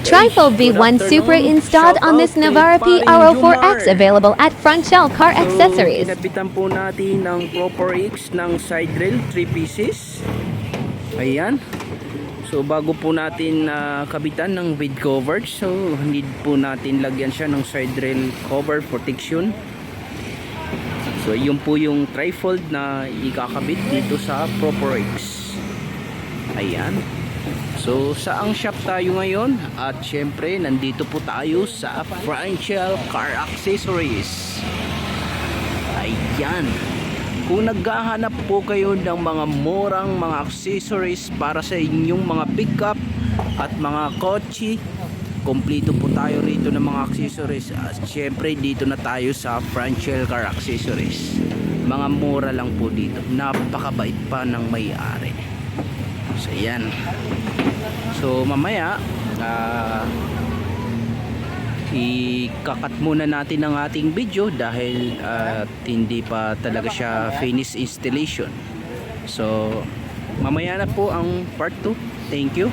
Trifold V1 Super installed on this Navara PRO 4X available at Front Shell Car Accessories. Kinabitan po natin ng Proper X ng side rail, 3 pieces. Ayan. So bago po natin kabitan ng with cover, so need po natin lagyan siya ng side rail cover protection. So yun po yung trifold na ikakabit dito sa Proper X. Ayan. So saang shop tayo ngayon? At syempre nandito po tayo sa Franchel Car Accessories. Ayan. Kung naghahanap po kayo ng mga murang mga accessories para sa inyong mga pickup at mga kotse, kompleto po tayo rito ng mga accessories. At syempre dito na tayo sa Franchel Car Accessories. Mga mura lang po dito. Napakabait pa ng may-ari. So yan. So mamaya ikakat muna natin ang ating video dahil hindi pa talaga siya finish installation. So mamaya na po ang part 2. Thank you.